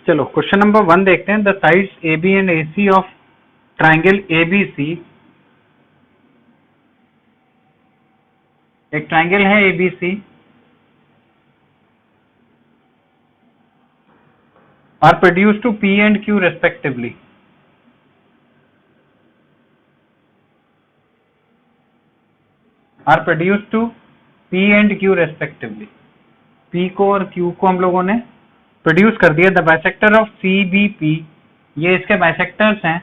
चलो question number 1 देखते हैं। The sides A B and A C of triangle A B C, एक triangle है A B C, are produce to P and Q respectively. Are produce to P and Q respectively. P को और Q को हम लोगों ने produce कर दिया। The bisector of C B P, ये इसके बाइसेक्टर्स हैं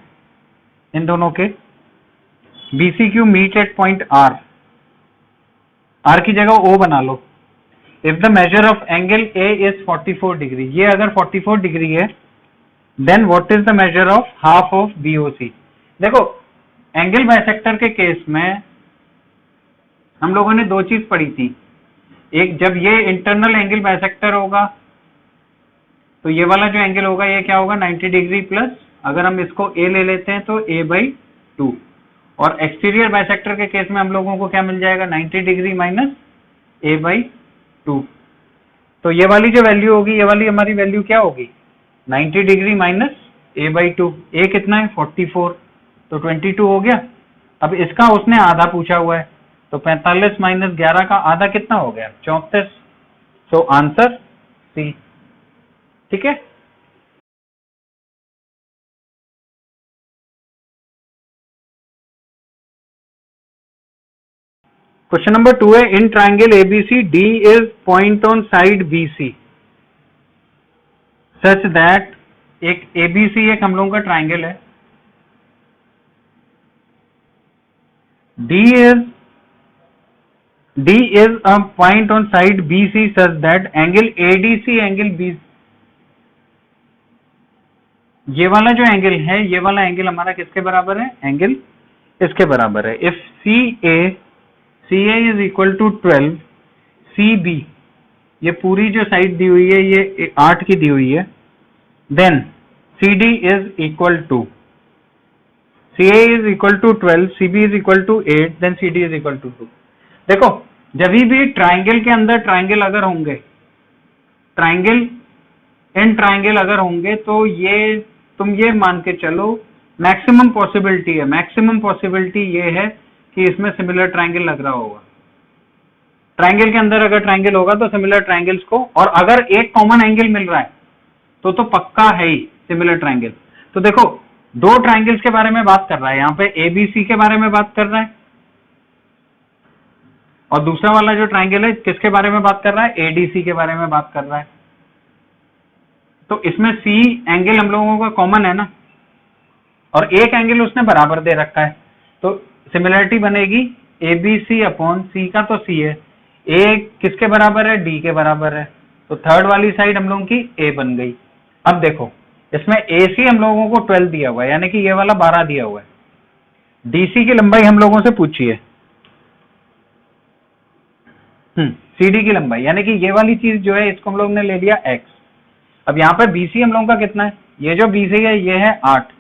इन दोनों के। B C Q meet at point R, R की जगह ओ बना लो। If the measure of angle A is 44 degree, ये अगर 44 डिग्री है, then what is the measure of half of B O C. देखो एंगल बाइसेक्टर के case में हम लोगों ने दो चीज पढ़ी थी। एक, जब ये इंटरनल एंगल बाइसेक्टर होगा तो ये वाला जो एंगल होगा ये क्या होगा 90 डिग्री प्लस, अगर हम इसको ए ले लेते हैं तो a/2। और एक्सटीरियर बाइसेक्टर के केस में हम लोगों को क्या मिल जाएगा 90 डिग्री माइनस a/2। तो ये वाली जो वैल्यू होगी, ये वाली हमारी वैल्यू क्या होगी 90 डिग्री माइनस a/2। a कितना है 44, तो 22 हो गया। अब इसका उसने आधा पूछा हुआ है, तो 45 माइनस 11 का आधा कितना हो गया 34। So answer C. ठीक है। क्वेश्चन नंबर 2 है, in triangle ABC D is point on side BC such that, एक एबीसी एक हम लोगों का ट्राइंगल है, D is a point on side BC such that angle ADC angle B, ये वाला जो एंगल है, ये वाला एंगल हमारा किसके बराबर है, एंगल इसके बराबर है। If C A is equal to 12, C B, ये पूरी जो साइड दी हुई है ये 8 की दी हुई है, then C D is equal to, C A is equal to 12, C B is equal to 8, then C D is equal to 2। देखो जब भी ट्राइंगल के अंदर ट्राइंगल अगर होंगे, ट्राइंगल इन ट्राइंगल अगर होंगे, तो ये तुम ये मान के चलो मैक्सिमम पॉसिबिलिटी है, मैक्सिमम पॉसिबिलिटी ये है कि इसमें सिमिलर ट्राइंगल लग रहा होगा। ट्राइंगल के अंदर अगर ट्राइंगल होगा तो सिमिलर ट्राइंगल्स को, और अगर एक कॉमन एंगल मिल रहा है तो पक्का है ही सिमिलर ट्राइंगल। तो देखो दो ट्राइंगल्स के बारे में बात कर रहा है, यहाँ पे एबीसी के बारे में बात कर रहा है, और दूसरा वाला जो ट्राइंगल है किसके बारे में बात कर रहा है, एडीसी के बारे में बात कर रहा है। तो इसमें सी एंगल हम लोगों का कॉमन है ना, और एक एंगल उसने बराबर दे रखा है, तो सिमिलरिटी बनेगी एबीसी अपॉन सी का, तो सी है, ए किसके बराबर है, डी के बराबर है, तो थर्ड वाली साइड हम लोगों की ए बन गई। अब देखो इसमें एसी हम लोगों को 12 दिया हुआ है, यानी कि ये वाला 12 दिया हुआ है। डीसी की लंबाई हम लोगों से पूछी है, सीडी की लंबाई, यानी कि ये वाली चीज जो है इसको हम लोग ने ले लिया एक्स। अब यहाँ पर बीसी हम लोगों का कितना है, ये जो बीसी है ये है 8,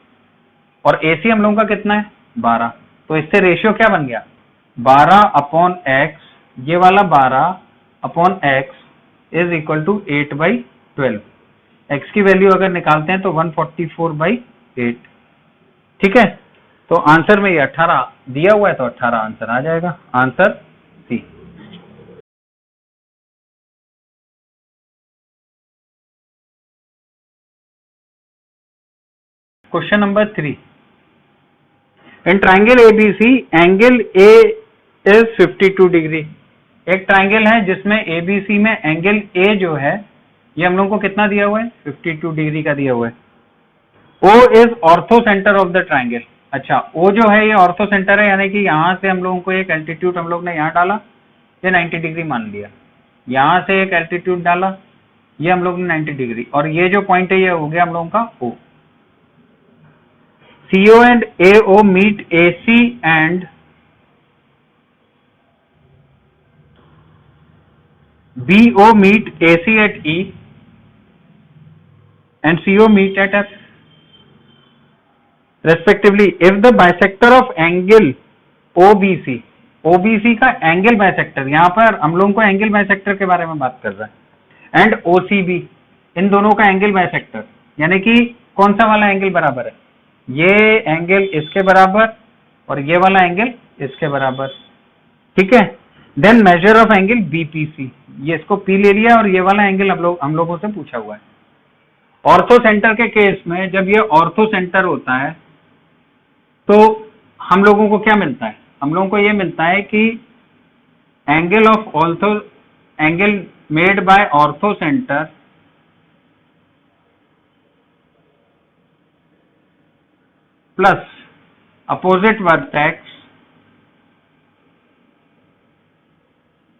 और एसी हम लोगों का कितना है 12, तो इससे रेशियो क्या बन गया 12 अपॉन एक्स, ये वाला 12 upon X is equal to 8/12। X की वैल्यू अगर निकालते हैं तो 144/8। ठीक है, तो आंसर में ये 18 दिया हुआ है, तो 18 आंसर आ जाएगा, answer C. Question number 3, in triangle ABC angle A is 52 degree. एक ट्राइंगल है जिसमें एबीसी में एंगल ए जो है ये हम लोग को कितना दिया हुआ है 52 डिग्री का दिया हुआ है। O is orthocentre of the triangle. अच्छा, ओ जो है ये ऑर्थो सेंटर है, यानी कि यहां से हम लोगों को एक एल्टीट्यूड हम लोग ने यहाँ डाला, ये 90 डिग्री मान लिया, यहां से एक एल्टीट्यूड डाला, ये हम लोग ने 90 डिग्री, और ये जो पॉइंट है ये हो गया हम लोगों का ओ। CO and AO meet AC and BO meet AC at E and CO meet at F respectively if the bisector of angle OBC, OBC का एंगल बाइसेक्टर, यहां पर हम लोगों को एंगल बाइसेक्टर के बारे में बात कर रहा है, एंड OCB, इन दोनों का एंगल बाइसेक्टर, यानी कि कौन सा वाला एंगल बराबर है, ये एंगल इसके बराबर और ये वाला एंगल इसके बराबर, ठीक है। Then measure of angle BPC, ये इसको पी ले लिया और ये वाला एंगल हम लोगों से पूछा हुआ है। ऑर्थो सेंटर के केस में जब ये ऑर्थो सेंटर होता है तो हम लोगों को क्या मिलता है, हम लोगों को ये मिलता है कि angle of ortho, angle made by ortho centre plus opposite vertex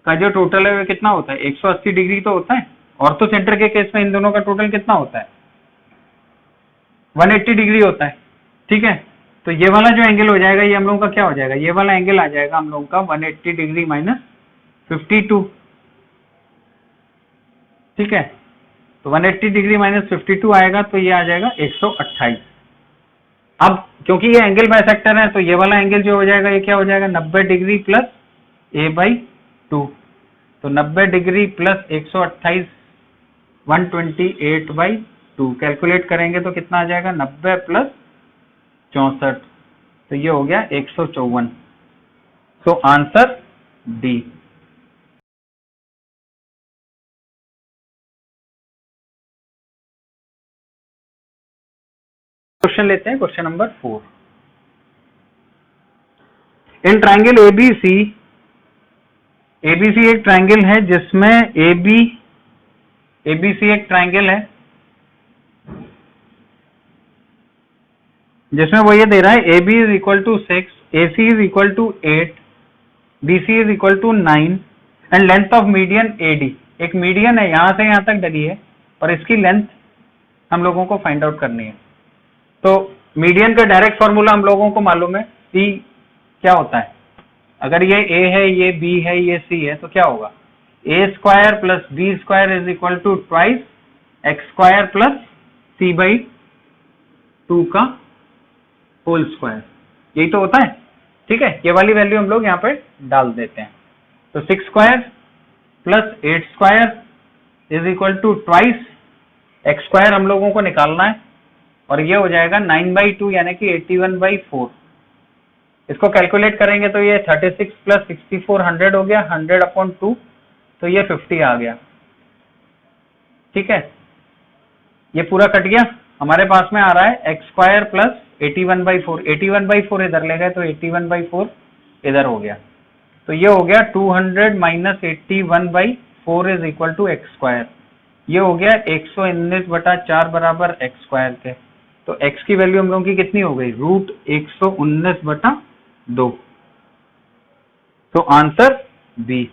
का जो टोटल है वो कितना होता है, 180 डिग्री तो होता है। ऑर्थो सेंटर के केस में इन दोनों का टोटल कितना होता है, 180 डिग्री होता है, ठीक है। तो ये वाला जो एंगल हो जाएगा ये हम लोगों का क्या हो जाएगा, ये वाला एंगल आ जाएगा हम लोगों का 180 डिग्री माइनस 52, ठीक है। तो 180 डिग्री माइनस 52 आएगा तो ये आ जाएगा 128। अब क्योंकि ये एंगल बाइसेक्टर है तो ये वाला एंगल जो हो जाएगा ये क्या हो जाएगा, 90 डिग्री प्लस a/2, तो 90 डिग्री प्लस 128 128/2 कैलकुलेट करेंगे तो कितना आ जाएगा, 90 प्लस 64, तो ये हो गया 154। तो आंसर डी। क्वेश्चन लेते हैं, क्वेश्चन नंबर 4। इन ट्राइंगल एबीसी, एबीसी एक ट्राइंगल है जिसमें एबीसी एक ट्राइंगल है जिसमें वो ये दे रहा है AB is equal to 6, AC is equal to 8, BC is equal to 9 and length of median AD, एक मीडियन है यहां से यहां तक डली है और इसकी लेंथ हम लोगों को फाइंड आउट करनी है। तो मीडियन का डायरेक्ट फॉर्मूला हम लोगों को मालूम है, C क्या होता है, अगर ये A है, ये B है, ये C है तो क्या होगा, A square plus B square is equal to twice X square plus C/2 का होल स्क्वायर, यही तो होता है, ठीक है। ये वाली वैल्यू हम लोग यहाँ पे डाल देते हैं, तो 6 square plus 8 square is equal to twice X square हम लोगों को निकालना है और ये हो जाएगा 9/2 यानी कि 81/4। इसको कैलकुलेट करेंगे तो ये 36 प्लस 64 100 हो गया, 100/2 तो ये 50 आ गया, ठीक है। ये पूरा कट गया, हमारे पास में आ रहा है X स्क्वायर प्लस 81/4, 81/4 इधर ले गए तो 81/4 इधर हो गया, तो ये हो गया 200 minus 81/4 is equal to X square, ये हो गया 119/4 बराबर X स्क्वायर के। तो X की वैल्यू हम लोगों की कितनी हो गई, √119/2, तो answer B.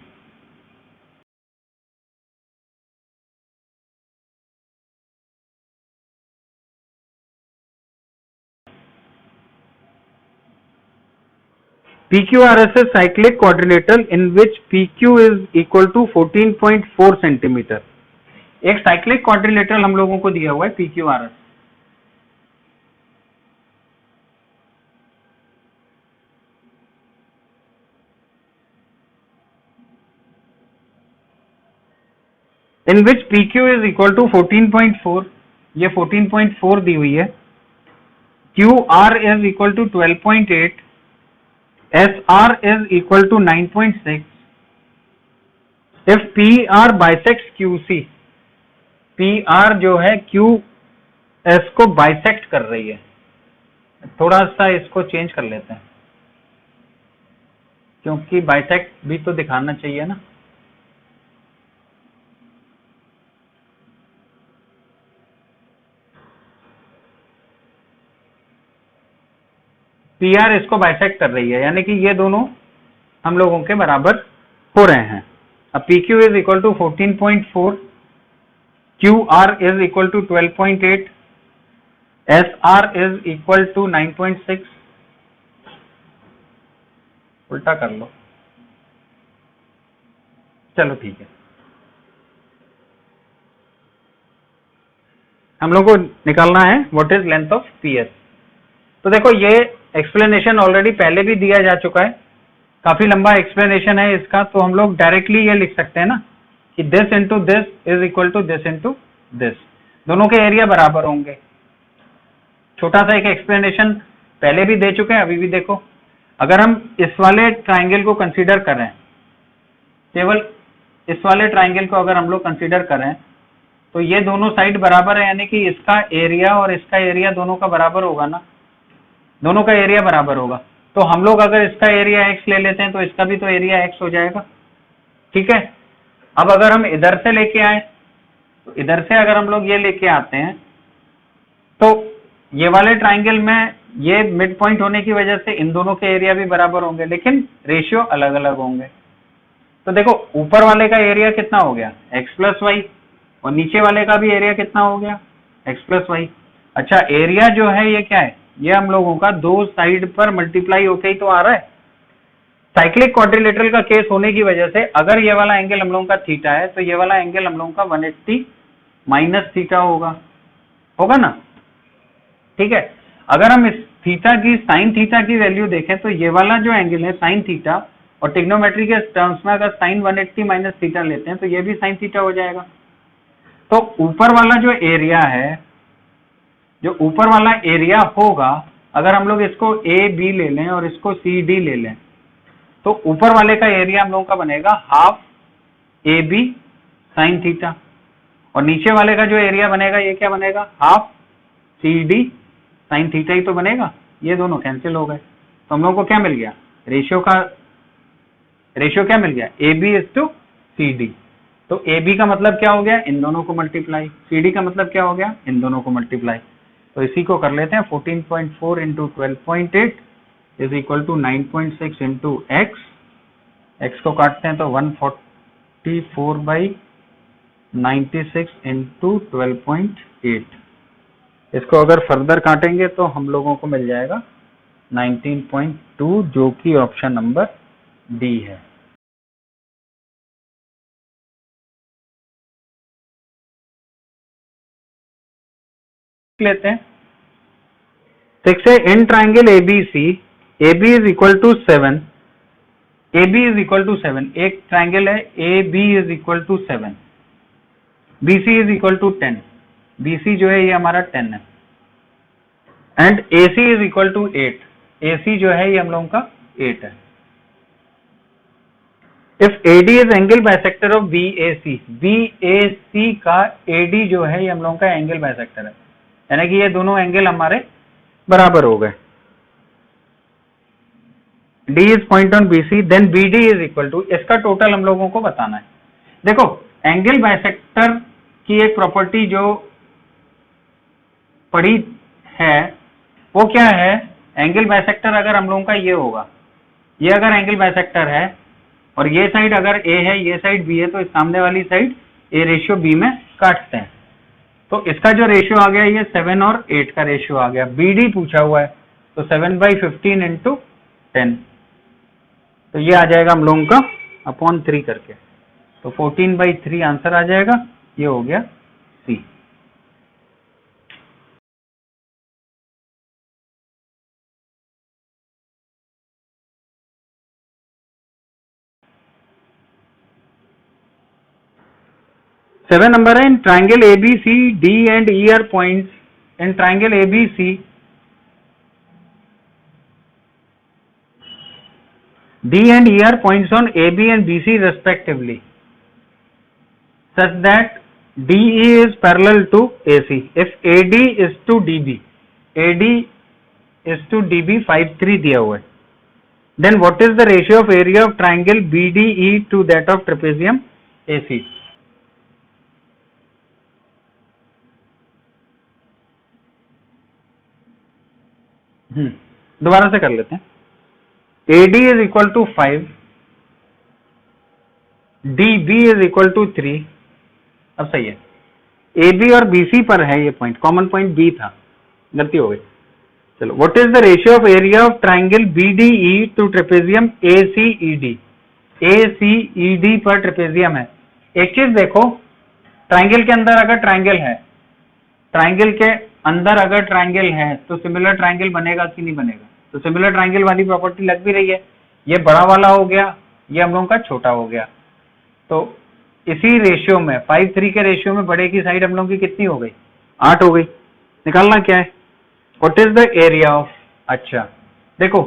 PQRS is cyclic quadrilateral in which PQ is equal to 14.4 centimetre. एक साइक्लिक क्वाड्रिलेटरल हम लोगों को दिया हुआ है PQRS, in which PQ is equal to 14.4, ये 14.4 दी हुई है, QR is equal to 12.8, SR is equal to 9.6, if PR bisects QC, PR जो है QS को बाइसेक्ट कर रही है, थोड़ा सा इसको चेंज कर लेते हैं क्योंकि बाइसेक्ट भी तो दिखाना चाहिए ना, PR इसको बाइसेक्ट कर रही है यानी कि ये दोनों हम लोगों के बराबर हो रहे हैं। अब PQ is equal to 14.4, QR is equal to 12.8, SR is equal to 9.6, उल्टा कर लो, चलो ठीक है। हम लोग को निकालना है what is length of PS। तो देखो ये एक्सप्लेनेशन ऑलरेडी पहले भी दिया जा चुका है, काफी लंबा एक्सप्लेनेशन है इसका, तो हम लोग डायरेक्टली ये लिख सकते हैं ना कि this into this is equal to this into this. दोनों के एरिया बराबर होंगे। छोटा सा एक एक्सप्लेनेशन पहले भी दे चुके हैं, अभी भी देखो। अगर हम इस वाले ट्राइंगल को कंसीडर करें, केवल इस वाले ट्राइंगल को अगर हम लोग कंसीडर करें, तो ये दोनों साइड बराबर है, यानी कि इसका एरिया और इसका एरिया दोनों का बराबर होगा ना, दोनों का एरिया बराबर होगा। तो हम लोग अगर इसका एरिया x ले लेते हैं तो इसका भी तो एरिया x हो जाएगा, ठीक है। अब अगर हम इधर से लेके आए, तो इधर से अगर हम लोग ये लेके आते हैं, तो ये वाले ट्राइंगल में ये मिड पॉइंट होने की वजह से इन दोनों के एरिया भी बराबर होंगे, लेकिन रेशियो अलग अलग होंगे। तो देखो ऊपर वाले का एरिया कितना हो गया x प्लस वाई, और नीचे वाले का भी एरिया कितना हो गया x प्लस वाई। अच्छा, एरिया जो है ये क्या है, ये हम लोगों का दो साइड पर मल्टीप्लाई होके ही तो आ रहा है। साइक्लिक क्वाड्रिलेटरल का केस होने की वजह से अगर ये वाला एंगल हम लोगों का थीटा है, तो ये वाला एंगल हम लोगों का 180 माइनस थीटा होगा ना, ठीक है। अगर हम इस थीटा की साइन थीटा की वैल्यू देखें, तो ये वाला जो एंगल है साइन थीटा, और ट्रिग्नोमेट्री के टर्म्स में अगर साइन 180 माइनस थीटा लेते हैं तो ये भी साइन थीटा हो जाएगा। तो ऊपर वाला जो एरिया है, जो ऊपर वाला एरिया होगा, अगर हम लोग इसको ए बी ले लें और इसको सी डी ले लें, तो ऊपर वाले का एरिया हम लोगों का बनेगा half A B sine theta, और नीचे वाले का जो एरिया बनेगा ये क्या बनेगा, half C D sine theta ही तो बनेगा। ये दोनों कैंसिल हो गए, तो हम लोगों को क्या मिल गया, रेशियो क्या मिल गया, A B is to C D. तो ए बी का मतलब क्या हो गया, इन दोनों को मल्टीप्लाई, सी डी का मतलब क्या हो गया, इन दोनों को मल्टीप्लाई। तो इसी को कर लेते हैं, 14.4 into 12.8 is equal to 9.6 into X को काटते हैं तो 144/96 इंटू 12.8। इसको अगर फर्दर काटेंगे तो हम लोगों को मिल जाएगा 19.2, जो कि ऑप्शन नंबर डी है। लेते हैं 6 है, in triangle ABC AB is equal to 7, AB is equal to 7, एक ट्राइंगल है AB is equal to 7, BC is equal to 10, BC जो है ये हमारा 10 है, and AC is equal to 8, AC जो है ये हम लोगों का 8 है। If AD is angle bisector of BAC, BAC का AD जो है ये हम लोगों का एंगल बाइसेक्टर है, यानी कि ये दोनों एंगल हमारे बराबर हो गए। D is point on BC, then BD is equal to, इसका टोटल हम लोगों को बताना है। देखो एंगल बाइसेक्टर की एक प्रॉपर्टी जो पढ़ी है वो क्या है, एंगल बाइसेक्टर अगर हम लोगों का ये होगा, ये अगर एंगल बाइसेक्टर है और ये साइड अगर A है, ये साइड B है, तो इस सामने वाली साइड A रेशियो B में काटते हैं, तो इसका जो रेशियो आ गया ये 7 और 8 का रेशियो आ गया। BD पूछा हुआ है तो 7/15 इंटू 10, तो ये आ जाएगा हम लोगों का अपॉन 3 करके, तो 14/3 आंसर आ जाएगा, ये हो गया C। सेवन नंबर है, in triangle ABC D and E are points, in triangle ABC D and E are points on AB and BC respectively, such that DE is parallel to AC. If AD is to DB, AD is to DB 5/3 दिया हुआ है, then what is the ratio of area of triangle BDE to that of trapezium AC? दोबारा से कर लेते हैं। AD is equal to 5, DB is equal to 3, अब सही है, AB और BC पर है ये पॉइंट, कॉमन पॉइंट B था, गलती हो गई। चलो, what is the ratio of area of triangle BDE to trapezium ACED? ACED पर ट्रेपेजियम है। एक चीज देखो, ट्राइंगल के अंदर अगर ट्राइंगल है, ट्राइंगल के अंदर अगर ट्राइंगल है तो सिमिलर ट्राइंगल बनेगा कि नहीं बनेगा, तो सिमिलर ट्राइंगल वाली प्रॉपर्टी लग भी रही है, ये बड़ा वाला हो गया, ये हम लोगों का छोटा हो गया, तो इसी रेशियो में 5/3 के रेशियो में बड़े की साइड हम लोगों की कितनी हो गई, 8 हो गई। निकालना क्या है, what is the area of, अच्छा देखो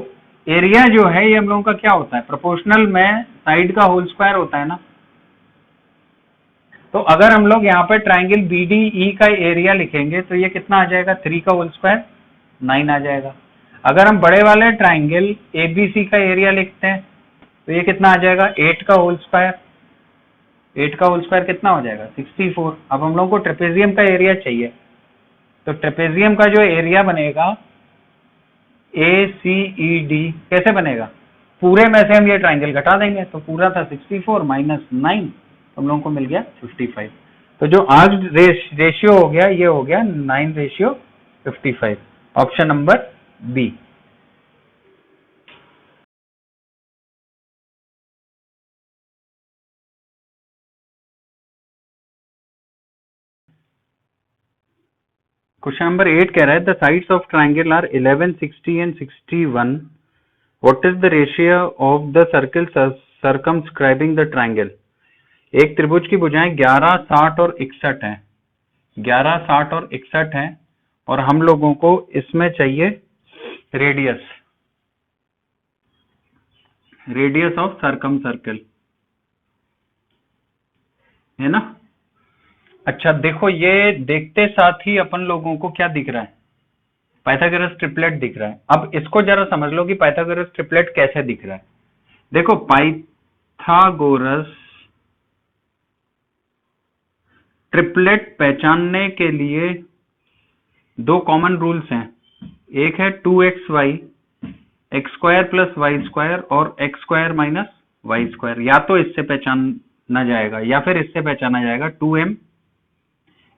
एरिया जो है ये हम लोगों का क्या होता है, प्रोपोर्शनल में साइड का होल स्क्वायर होता है ना। तो अगर हम लोग यहाँ पे ट्राइंगल BDE का एरिया लिखेंगे तो ये कितना आ जाएगा, 3 का होल स्क्वायर 9 आ जाएगा। अगर हम बड़े वाले ट्राइंगल ABC का एरिया लिखते हैं तो ये कितना आ जाएगा, 8 का होल स्क्वायर। 8 का होल स्क्वायर कितना हो जाएगा, 64। अब हम लोग को ट्रेपेजियम का एरिया चाहिए, तो ट्रेपेजियम का जो एरिया बनेगा ACED कैसे बनेगा, पूरे में से हम ये ट्राइंगल घटा देंगे, तो पूरा था 64 माइनस 9, तो हम लोगों को मिल गया 55। तो जो आज रेशियो हो गया ये हो गया 9:55, option number B. Question number 8 कह रहा है the sides of triangle are 11, 60 and 61, what is the ratio of the circle circumscribing the triangle. एक त्रिभुज की भुजाएं 11, 60 और 61 हैं, 11, 60 और 61 हैं, और हम लोगों को इसमें चाहिए radius, radius of circum circle, है ना। अच्छा देखो ये देखते साथ ही अपन लोगों को क्या दिख रहा है, पाइथागोरस ट्रिपलेट दिख रहा है। अब इसको जरा समझ लो कि पाइथागोरस ट्रिपलेट कैसे दिख रहा है। देखो पाइथागोरस ट्रिपलेट पहचानने के लिए दो कॉमन रूल्स हैं, एक है 2xy x square plus Y square और x square minus Y square. या तो इससे पहचाना जाएगा या फिर इससे पहचाना जाएगा 2m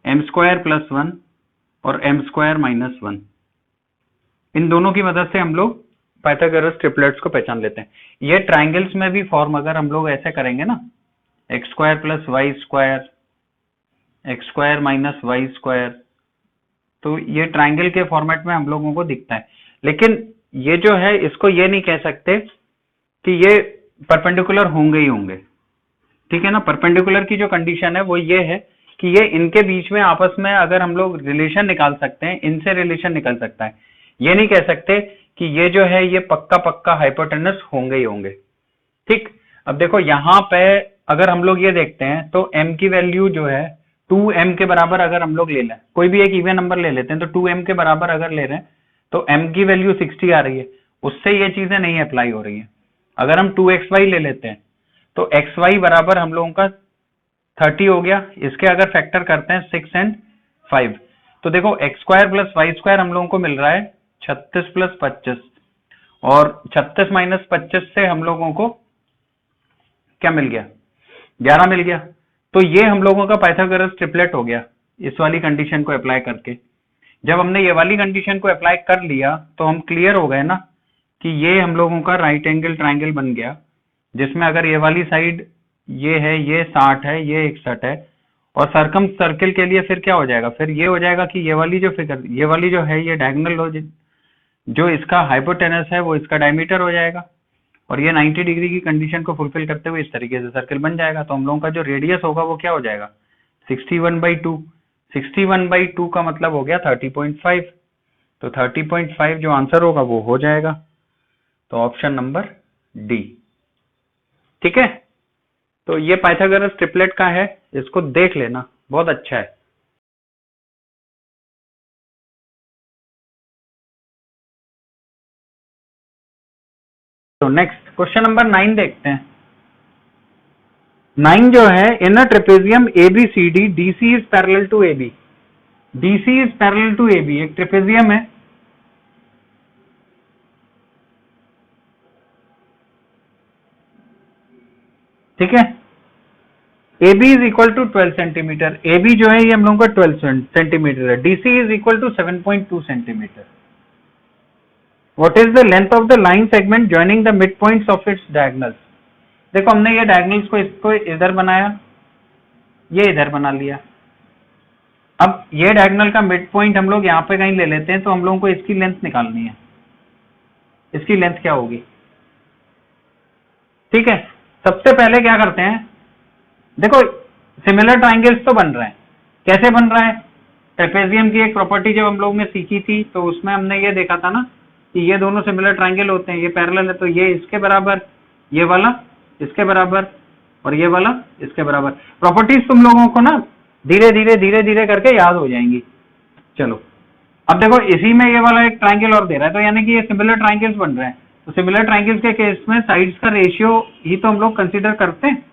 एम स्क्वायर प्लस 1 और एम स्क्वायर माइनस 1। इन दोनों की मदद से हम लोग पाइथागोरस ट्रिपलेट्स को पहचान लेते हैं। ये ट्राइंगल्स में भी फॉर्म अगर हम लोग ऐसे करेंगे ना, X square plus Y square, X square minus Y square, तो ये ट्राइंगल के फॉर्मेट में हम लोगों को दिखता है। लेकिन ये जो है इसको ये नहीं कह सकते कि ये परपेंडिकुलर होंगे ही होंगे, ठीक है ना। परपेंडिकुलर की जो कंडीशन है वो ये है कि ये इनके बीच में आपस में अगर हम लोग रिलेशन निकाल सकते हैं, इनसे रिलेशन निकल सकता है। ये नहीं कह सकते कि ये जो है ये पक्का पक्का हाइपोटेनस होंगे ही होंगे, ठीक। अब देखो यहाँ पे अगर हम लोग ये देखते हैं तो m की वैल्यू जो है 2m के बराबर अगर हम लोग ले लें, कोई भी एक इवन नंबर ले लेते हैं, तो 2m के बराबर अगर ले रहे हैं तो m की वैल्यू 60 आ रही है, उससे ये चीजें नहीं अप्लाई हो रही है। अगर हम 2xy ले लेते हैं तो xy बराबर हम लोगों का 30 हो गया, इसके अगर फैक्टर करते हैं 6 एंड 5, तो देखो X square plus Y square हम लोगों को मिल रहा है 36 प्लस 25, और 36 माइनस 25 से हम लोगों को क्या मिल गया, 11 मिल गया। तो ये हम लोगों का पाइथागोरस ट्रिपलेट हो गया इस वाली कंडीशन को अप्लाई करके। जब हमने ये वाली कंडीशन को अप्लाई कर लिया तो हम क्लियर हो गए ना कि ये हम लोगों का राइट एंगल ट्राइंगल बन गया, जिसमें अगर ये वाली साइड ये है, ये 60 है, ये 61 है, और सर्कम सर्किल के लिए फिर क्या हो जाएगा, फिर ये हो जाएगा कि ये वाली जो फिगर, ये वाली जो है ये डायगोनल हो, जो इसका हाइपोटेनस है वो इसका डायमीटर हो जाएगा, और ये 90 डिग्री की कंडीशन को फुलफिल करते हुए इस तरीके से सर्कल बन जाएगा। तो हम लोगों का जो रेडियस होगा वो क्या हो जाएगा, 61/2। 61/2 का मतलब हो गया 30.5, तो 30.5 जो आंसर होगा वो हो जाएगा, तो ऑप्शन नंबर डी, ठीक है। तो ये पाइथागोरस ट्रिपलेट का है, इसको देख लेना, बहुत अच्छा है। तो नेक्स्ट क्वेश्चन नंबर 9 देखते हैं। 9 जो है, in a trapezium ABCD DC is parallel to AB। DC is parallel to AB, एक ट्रेपेजियम है, ठीक है। AB is equal to 12 centimetre, AB जो है ये हम लोगों का 12 सेंटीमीटर है, DC is equal to 7.2 centimetre. What is the length of the line segment joining the mid points of its diagonals. देखो हमने ये डायगोनल्स को इसको इधर बनाया, ये इधर बना लिया। अब ये डायगोनल का मिड पॉइंट हम लोग यहाँ पे कहीं ले लेते हैं, तो हम लोगों को इसकी लेंथ निकालनी है। इसकी लेंथ क्या होगी, ठीक है। सबसे पहले क्या करते हैं, देखो सिमिलर ट्राइंगल्स तो बन रहे हैं, कैसे बन रहा है, ट्रेपेजियम की एक प्रॉपर्टी जब हम लोग ने सीखी थी तो उसमें हमने ये देखा था ना कि ये दोनों सिमिलर ट्रायंगल होते हैं, ये पैरेलल है तो ये इसके बराबर, ये वाला इसके बराबर और ये वाला इसके बराबर। प्रॉपर्टीज तुम लोगों को ना धीरे धीरे करके याद हो जाएंगी। चलो अब देखो इसी में ये वाला एक ट्रायंगल और दे रहा है, तो यानी कि ये सिमिलर ट्रायंगल्स बन रहे हैं। तो सिमिलर ट्रायंगल्स के केस में साइड्स का रेशियो ही तो हम लोग कंसीडर करते हैं।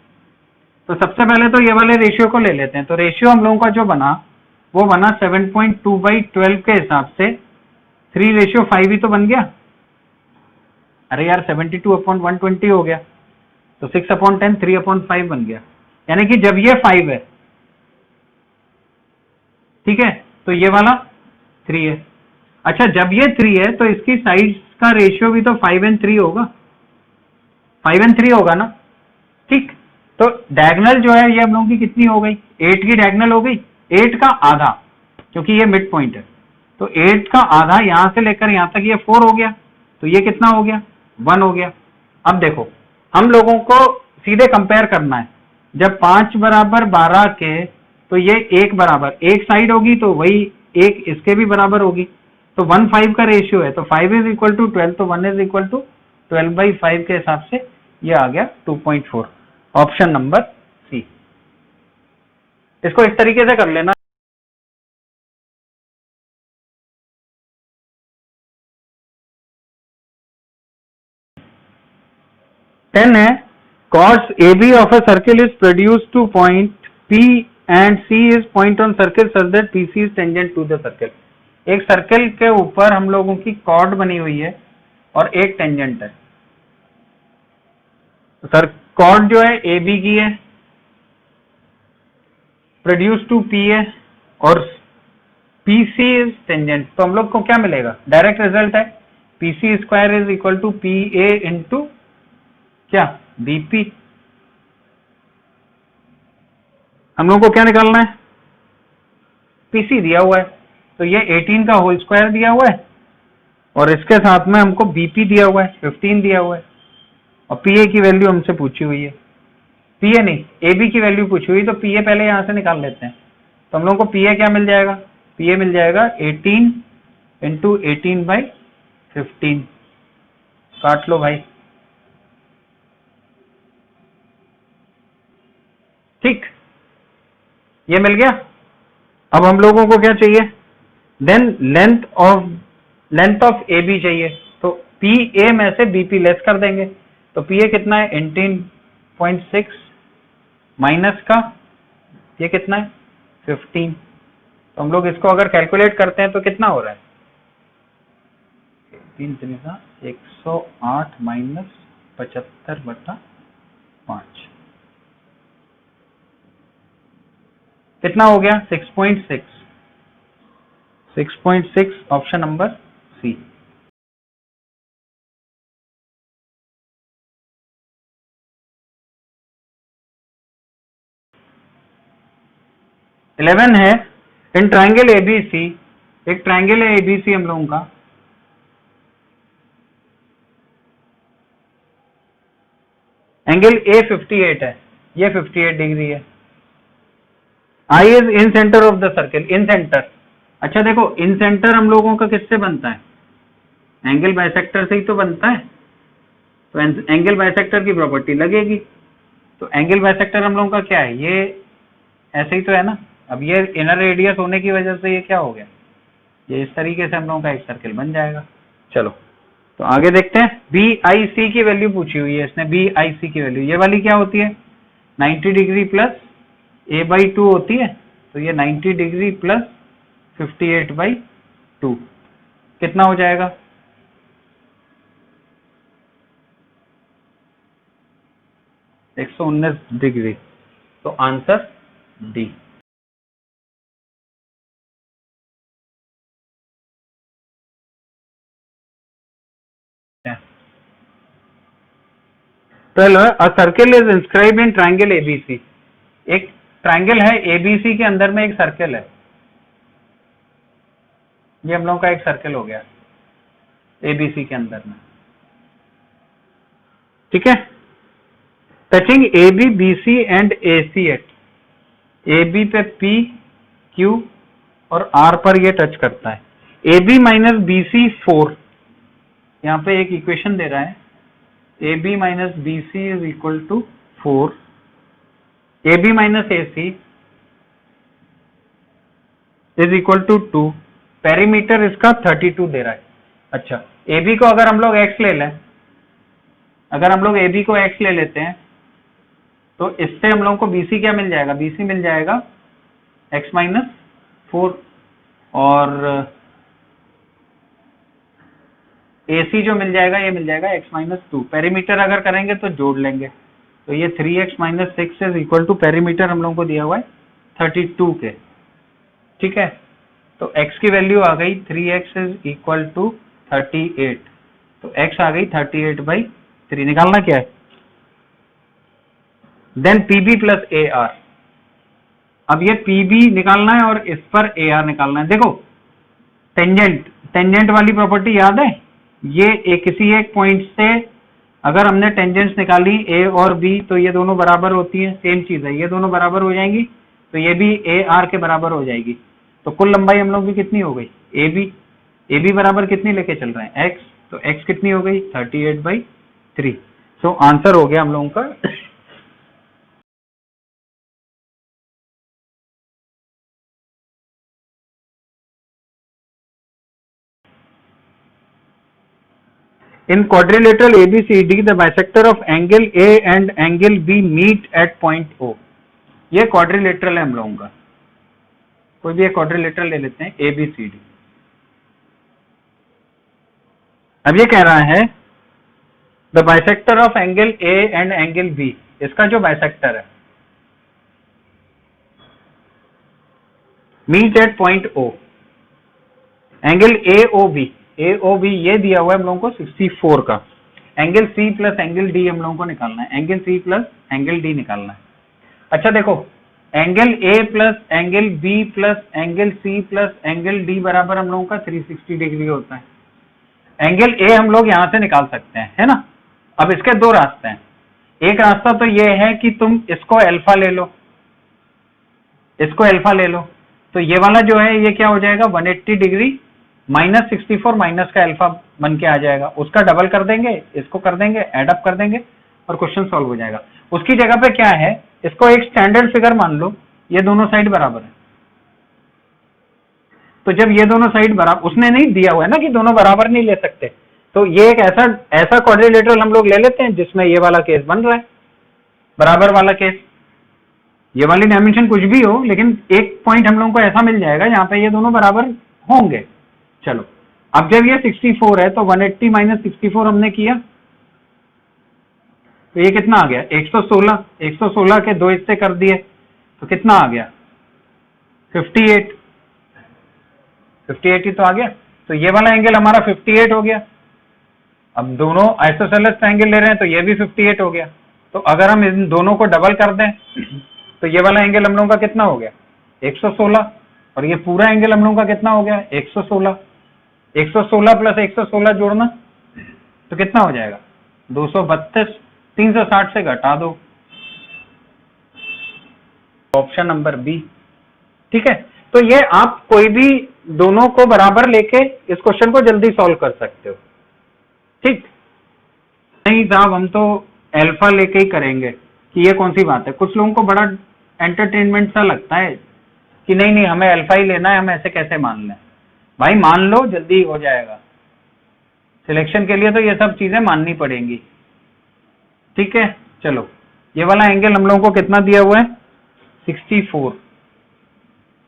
तो सबसे पहले तो ये वाले रेशियो को ले लेते हैं। तो रेशियो हम लोगों का जो बना वो बना 7.2/12 के हिसाब से 3:5 ही तो बन गया। अरे यार 72/120 हो गया, तो 6/10 3/5 बन गया। यानी कि जब ये 5 है, ठीक है, तो ये वाला 3 है। अच्छा जब ये 3 है तो इसकी साइड्स का रेशियो भी तो 5 and 3 होगा, 5 and 3 होगा ना, ठीक। तो डायगोनल जो है ये हम लोगों की कितनी हो गई, 8 की डायगोनल हो गई, 8 का आधा, क्योंकि ये मिड पॉइंट है। तो 8 का आधा यहां से लेकर यहां तक ये 4 हो गया, तो ये कितना हो गया, 1 हो गया। अब देखो हम लोगों को सीधे कंपेयर करना है, जब 5 बराबर 12 के तो ये 1 बराबर, एक साइड होगी तो वही एक इसके भी बराबर होगी। तो 1:5 का रेशियो है, तो 5 = 12, तो 1 = 12/5 के हिसाब से ये आ गया 2.4। Option number C. इसको इस तरीके से कर लेना। टेन है cos AB of a circle is produced to point P and C is point on circle such that PC is tangent to the circle। एक सर्कल के ऊपर हम लोगों की कॉर्ड बनी हुई है और एक टेंजेंट है। सर कॉर्ड जो है AB की है, प्रोड्यूस टू P है और PC इज टेंजेंट, तो हम लोग को क्या मिलेगा, डायरेक्ट रिजल्ट है PC² = PA इंटू क्या BP। हम लोग को क्या निकालना है, PC दिया हुआ है, तो ये 18 का होल स्क्वायर दिया हुआ है और इसके साथ में हमको BP दिया हुआ है, 15 दिया हुआ है, और PA की वैल्यू हमसे पूछी हुई है, PA नहीं AB की वैल्यू पूछी हुई, तो PA पहले यहां से निकाल लेते हैं। तो हम लोग को PA क्या मिल जाएगा, PA मिल जाएगा 18 × 18/15। काट लो भाई, ठीक, ये मिल गया। अब हम लोगों को क्या चाहिए, देन लेंथ ऑफ AB चाहिए, तो PA में से BP लेस कर देंगे। तो PA कितना है 18.6 माइनस का ये कितना है 15। तो हम लोग इसको अगर कैलकुलेट करते हैं तो कितना हो रहा है, 3 3 का 108 माइनस 75/5 कितना हो गया 6.6। 6.6 ऑप्शन नंबर सी। इलेवन है इन ट्राइंगल ABC, एक ट्राइंगल है ABC हम लोगों का, एंगल A 58 है, ये 58 डिग्री है। I is in centre of the circle, in centre. अच्छा देखो इन सेंटर हम लोगों का किससे बनता है, एंगल बाइसेक्टर से ही तो बनता है, तो एंगल बाइसेक्टर की प्रॉपर्टी लगेगी। तो एंगल बाइसेक्टर हम लोगों का क्या है, ये ऐसे ही तो है ना। अब ये इनर रेडियस होने की वजह से ये क्या हो गया, ये इस तरीके से हम लोगों का एक सर्किल बन जाएगा। चलो तो आगे देखते हैं। BIC की वैल्यू पूछी हुई है इसने, BIC की वैल्यू ये वाली क्या होती है 90 डिग्री प्लस A/2 होती है, तो ये 90 डिग्री प्लस 58/2 कितना हो जाएगा, 119 डिग्री। तो answer D. A circle is inscribed in triangle ABC। एक ट्राइंगल है ABC के अंदर में एक सर्किल है, ये हम लोग का एक सर्किल हो गया ABC के अंदर में, ठीक है। Touching AB BC and AC at AB पे P Q और R पर ये टच करता है। AB माइनस BC 4, यहाँ पे एक इक्वेशन दे रहा है, AB minus BC is equal to 4, AB minus AC is equal to 2, perimeter इसका 32 दे रहा है। अच्छा, AB को अगर हम लोग x ले लें, अगर हम लोग AB को x ले लेते हैं तो इससे हम लोगों को BC क्या मिल जाएगा, BC मिल जाएगा x माइनस 4, और AC जो मिल जाएगा ये मिल जाएगा x माइनस 2। पेरीमीटर अगर करेंगे तो जोड़ लेंगे, तो ये 3x minus 6 is equal to, perimeter हम लोगों को दिया हुआ है 32 के। ठीक है, तो x की वैल्यू आ गई 3x इज इक्वल टू 38, तो x आ गई 38/3। निकालना क्या है, देन PB प्लस AR। अब ये PB निकालना है और इस पर AR निकालना है। देखो टेंजेंट वाली प्रॉपर्टी याद है, ये किसी एक पॉइंट से अगर हमने टेंजेंट्स निकाली A और B तो ये दोनों बराबर होती हैं, सेम चीज है, ये दोनों बराबर हो जाएंगी तो ये भी AR के बराबर हो जाएगी। तो कुल लंबाई हम लोग की कितनी हो गई, AB बराबर कितनी लेके चल रहे हैं, x, तो x कितनी हो गई 38/3। सो आंसर हो गया हम लोगों का In quadrilateral ABCD, the bisector of angle A and angle B meet at point O। ये quadrilateral है हम लोगों का, कोई भी एक quadrilateral ले लेते हैं ABCD। अब ये कह रहा है the bisector of angle A and angle B, इसका जो bisector है meet at point O, angle AOB ये दिया हुआ है हम लोगों को 64 का, angle C plus angle D हम लोगों को निकालना है, angle C plus angle D निकालना है। अच्छा देखो, angle A plus angle B plus angle C plus angle D बराबर हम लोगों का 360 डिग्री होता है। एंगल A हम लोग यहां से निकाल सकते हैं, है ना। अब इसके दो रास्ते हैं, एक रास्ता तो ये है कि तुम इसको अल्फा ले लो, इसको अल्फा ले लो, तो ये वाला जो है ये क्या हो जाएगा 180 डिग्री माइनस 64 माइनस का अल्फा बन के आ जाएगा, उसका डबल कर देंगे, इसको कर देंगे, एडअप कर देंगे और क्वेश्चन सॉल्व हो जाएगा। उसकी जगह पे क्या है, इसको एक स्टैंडर्ड फिगर मान लो, ये दोनों साइड बराबर है, तो जब ये दोनों साइड बराबर, उसने नहीं दिया हुआ है ना कि दोनों बराबर नहीं ले सकते, तो ये एक ऐसा क्वाड्रिलेटरल हम लोग ले लेते हैं जिसमें ये वाला केस बन रहा है, बराबर वाला केस, ये वाली डायमेंशन कुछ भी हो लेकिन एक पॉइंट हम लोगों को ऐसा मिल जाएगा जहां पे ये दोनों बराबर होंगे। चलो, अब जब ये 64 है तो 180 माइनस 64 हमने किया तो ये कितना आ गया 116, 116 के दो हिस्से कर दिए तो कितना आ गया 58 ही तो आ गया, तो ये वाला एंगल हमारा 58 हो गया। अब दोनों आइसोसेलेस ट्रायंगल ले रहे हैं तो ये भी 58 हो गया, तो अगर हम इन दोनों को डबल कर दें तो ये वाला एंगल हम लोगों का कितना हो गया 116, और ये पूरा एंगल हम लोगों का कितना हो गया 116, 116 प्लस 116 जोड़ना तो कितना हो जाएगा 232, 360 से घटा दो, ऑप्शन नंबर बी। ठीक है, तो ये आप कोई भी दोनों को बराबर लेके इस क्वेश्चन को जल्दी सॉल्व कर सकते हो। ठीक, नहीं साहब हम तो अल्फा लेके ही करेंगे, कि ये कौन सी बात है, कुछ लोगों को बड़ा एंटरटेनमेंट सा लगता है कि नहीं नहीं हमें अल्फा ही लेना है, हम ऐसे कैसे मान लें, भाई मान लो जल्दी हो जाएगा, सिलेक्शन के लिए तो ये सब चीजें माननी पड़ेंगी। ठीक है, चलो ये वाला एंगल हम लोगों को कितना दिया हुआ है 64,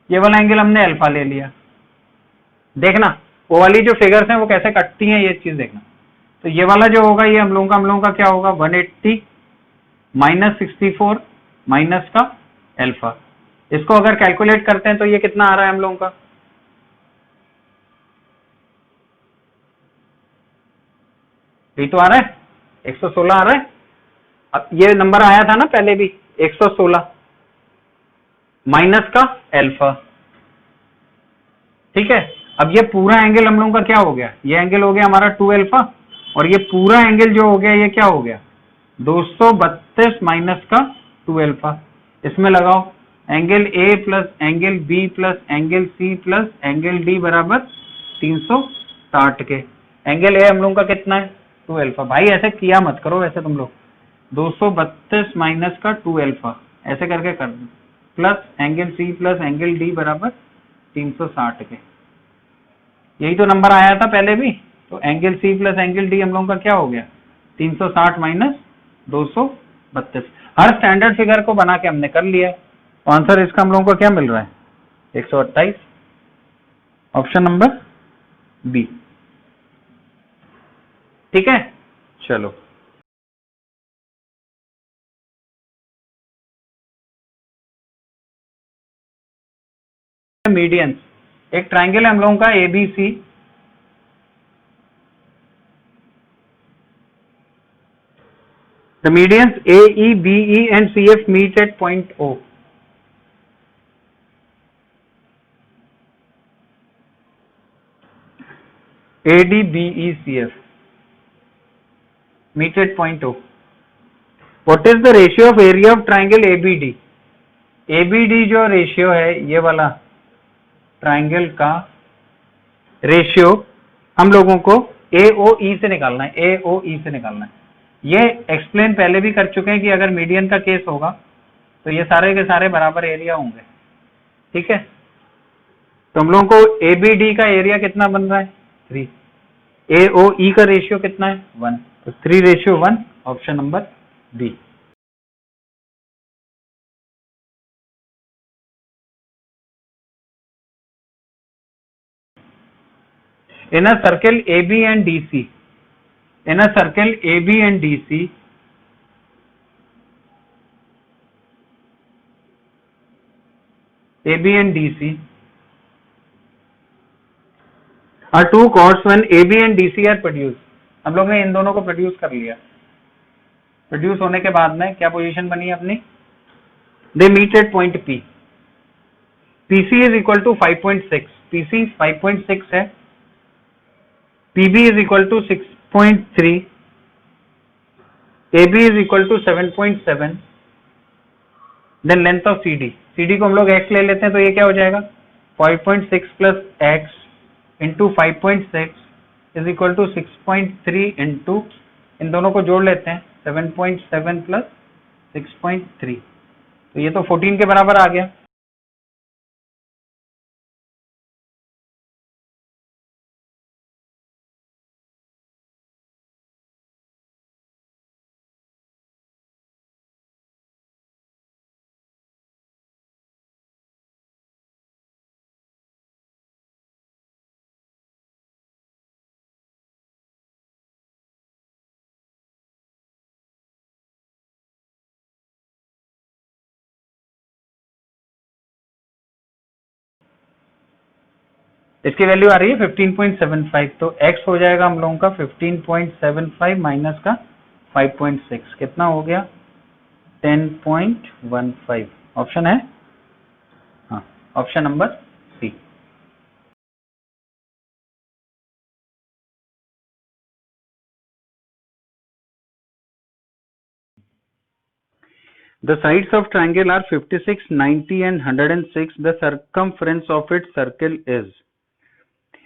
ये वाला एंगल हमने अल्फा ले लिया, देखना वो वाली जो फिगर्स हैं वो कैसे कटती हैं ये चीज देखना, तो ये वाला जो होगा ये हम लोगों का क्या होगा 180 माइनस 64 माइनस का अल्फा, इसको अगर कैलकुलेट करते हैं तो ये कितना आ रहा है हम लोगों का, ये तो आ रहा है 116 आ रहा है। अब ये नंबर आया था ना पहले भी 116 माइनस का अल्फा। ठीक है, अब ये पूरा एंगल हम लोगों का क्या हो गया, ये एंगल हो गया हमारा 2 अल्फा, और ये पूरा एंगल जो हो गया ये क्या हो गया 232 माइनस का 2 अल्फा, इसमें लगाओ angle A plus angle B plus angle C plus angle D बराबर 360 के। एंगल ए हम लोगों का कितना है 2 अल्फा। भाई ऐसे किया मत करो, वैसे तुम लोग 232 माइनस का 2 अल्फा ऐसे करके कर दो, plus angle C plus angle D बराबर 360 के। यही तो नंबर आया था पहले भी। तो angle C plus angle D हम लोगों का क्या हो गया 360 माइनस 232। हर स्टैंडर्ड फिगर को बना के हमने कर लिया। आंसर इसका हम लोगों को क्या मिल रहा है 128, ऑप्शन नंबर बी। ठीक है, चलो मीडियंस। एक ट्राइंगल है हम लोगों का ABC, the medians AE, BE and CF meet at point O. AD, BE, CF meet at point O. What is the ratio of area of triangle ABD? ABD जो ratio है ये वाला triangle का ratio हम लोगों को AOE से निकालना है, AOE से निकालना है। ये एक्सप्लेन पहले भी कर चुके हैं कि अगर मीडियन का केस होगा तो ये सारे के सारे बराबर एरिया होंगे। ठीक है, तो हम लोगों को एबीडी का एरिया कितना बन रहा है 3, AOE का रेशियो कितना है 1, तो 3:1, option number B. In a circle AB and DC, in a circle AB and DC, AB and DC are two chords when AB and DC are produced. हम लोग ने इन दोनों को प्रोड्यूस कर लिया। प्रोड्यूस होने के बाद में क्या पोजीशन बनी अपनी, they meet at point P. PC is equal to 5.6, PC 5.6 है, PB is equal to 6.3, AB is equal to 7.7, then length of CD, CD को हम लोग x ले लेते हैं तो ये क्या हो जाएगा 5.6 plus x into 5.6 is equal to 6.3 into, इन दोनों को जोड़ लेते हैं 7.7 plus 6.3, तो ये तो 14 के बराबर आ गया। इसकी वैल्यू आ रही है 15.75, तो x हो जाएगा हम लोगों का 15.75 माइनस का 5.6 कितना हो गया 10.15, ऑप्शन है हाँ, option number C. The sides of triangle are 56, 90 and 106. The circumference of its circle is,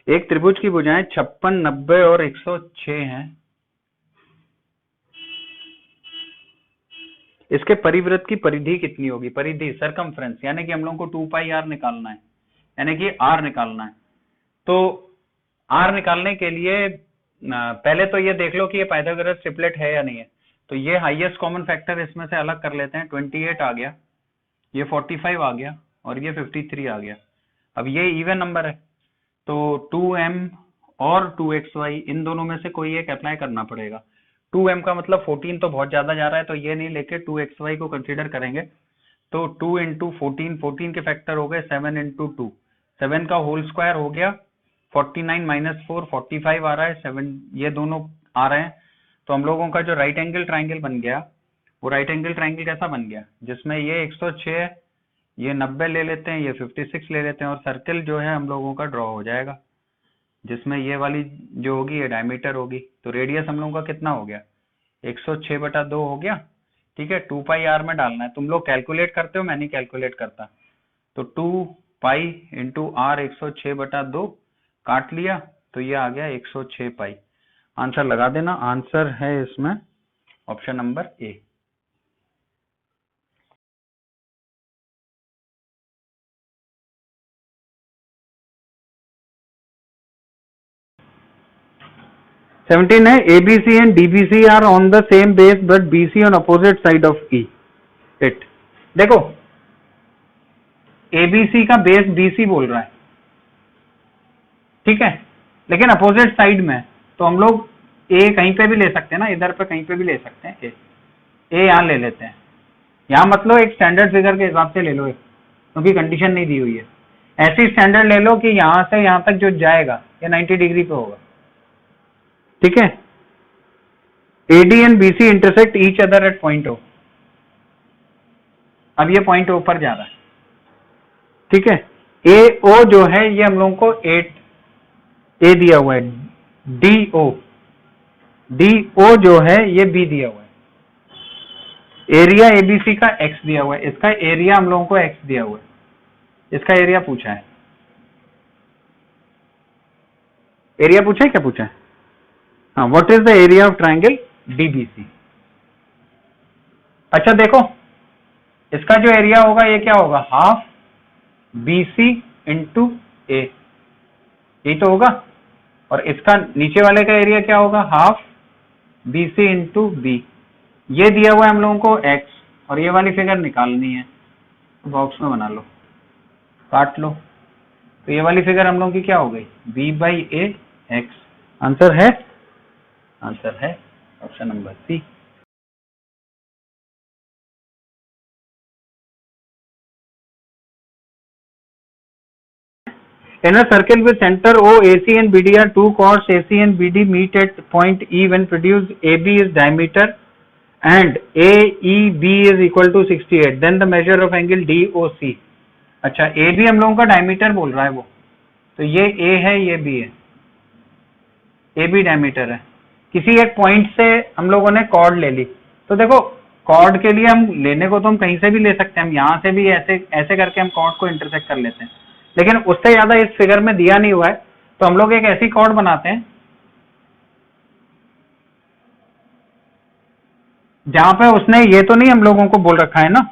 एक त्रिभुज की भुजाएं 56, 90 और 106 हैं। इसके परिवृत्त की परिधि कितनी होगी, परिधि सरकमफ्रेंस, यानी कि हम लोगों को 2πr निकालना है, यानी कि r निकालना है। तो r निकालने के लिए पहले तो ये देख लो कि ये पाइथागोरस ट्रिपलेट है या नहीं है। तो ये हाईएस्ट कॉमन फैक्टर इसमें से अलग कर लेते हैं, 28 आ गया, ये 45 आ गया और ये 53 आ गया। अब ये इवन नंबर है तो 2m और 2xy इन दोनों में से कोई एक अप्लाई करना पड़ेगा। 2m का मतलब 14 तो बहुत ज्यादा जा रहा है, तो ये नहीं लेके 2xy को कंसीडर करेंगे। तो 2 इंटू 14, 14 के फैक्टर हो गए 7 इंटू 2, 7 का होल स्क्वायर हो गया 49 माइनस 4 45 आ रहा है, 7 ये दोनों आ रहे हैं। तो हम लोगों का जो राइट एंगल ट्राइंगल बन गया वो राइट एंगल ट्राइंगल कैसा बन गया, जिसमें ये 106 है, ये 90 ले लेते हैं, ये 56 ले लेते हैं और सर्कल जो है हम लोगों का ड्रॉ हो जाएगा, जिसमें ये वाली जो होगी ये डायमीटर होगी। तो रेडियस हम लोगों का कितना हो गया 106/2 हो गया, ठीक है, 2 पाई आर में डालना है। तुम लोग कैलकुलेट करते हो, मैं नहीं कैलकुलेट करता। तो 2 पाई इंटू आर 106/2 काट लिया, तो ये आ गया 106 पाई। आंसर लगा देना। आंसर है इसमें ऑप्शन नंबर ए। सेवनटीन है, ABC and DBC are on the same base but BC on opposite side of E it. देखो, एबीसी का बेस बीसी बोल रहा है, ठीक है, लेकिन अपोजिट साइड में, तो हम लोग ए कहीं पे भी ले सकते हैं ना, इधर पे कहीं पे भी ले सकते हैं। ए यहां ले लेते हैं। यहां मतलब एक स्टैंडर्ड फिगर के हिसाब से ले लो, क्योंकि कंडीशन नहीं दी हुई है। ऐसी स्टैंडर्ड ले लो कि यहां से यहां तक जो जाएगा ये 90 डिग्री पे होगा, ठीक है। AD and BC intersect each other at point O। अब ये पॉइंट O पर जा रहा है, ठीक है। AO जो है ये हम लोगों को 8A दिया हुआ है। DO जो है ये B दिया हुआ है। एरिया ABC का X दिया हुआ है, इसका एरिया हम लोगों को X दिया हुआ है, इसका एरिया पूछा है। एरिया पूछा है, क्या पूछा है? हाँ, what is the area of triangle DBC। अच्छा देखो, इसका जो एरिया होगा ये क्या होगा, हाफ BC इंटू A, यही तो होगा। और इसका नीचे वाले का एरिया क्या होगा, हाफ BC इंटू B। ये दिया हुआ है हम लोगों को X, और ये वाली फिगर निकालनी है, तो बॉक्स में बना लो, काट लो। तो ये वाली फिगर हम लोगों की क्या हो गई, B/A X। आंसर है option number C. In a circle with center O, AC and BD are two chords. AC and BD meet at point E when produced AB is diameter and AEB is equal to 68. Then the measure of angle DOC। अच्छा, AB हम लोगों का diameter बोल रहा है वो, तो ये A है, ये B है, AB डायमीटर है। किसी एक पॉइंट से हम लोगों ने कॉर्ड ले ली, तो देखो कॉर्ड के लिए हम लेने को तो हम कहीं से भी ले सकते हैं, हम यहां से भी ऐसे ऐसे करके हम कॉर्ड को इंटरसेक्ट कर लेते हैं, लेकिन उससे ज्यादा इस फिगर में दिया नहीं हुआ है, तो हम लोग एक ऐसी कॉर्ड बनाते हैं जहां पे उसने ये तो नहीं हम लोगों को बोल रखा है ना,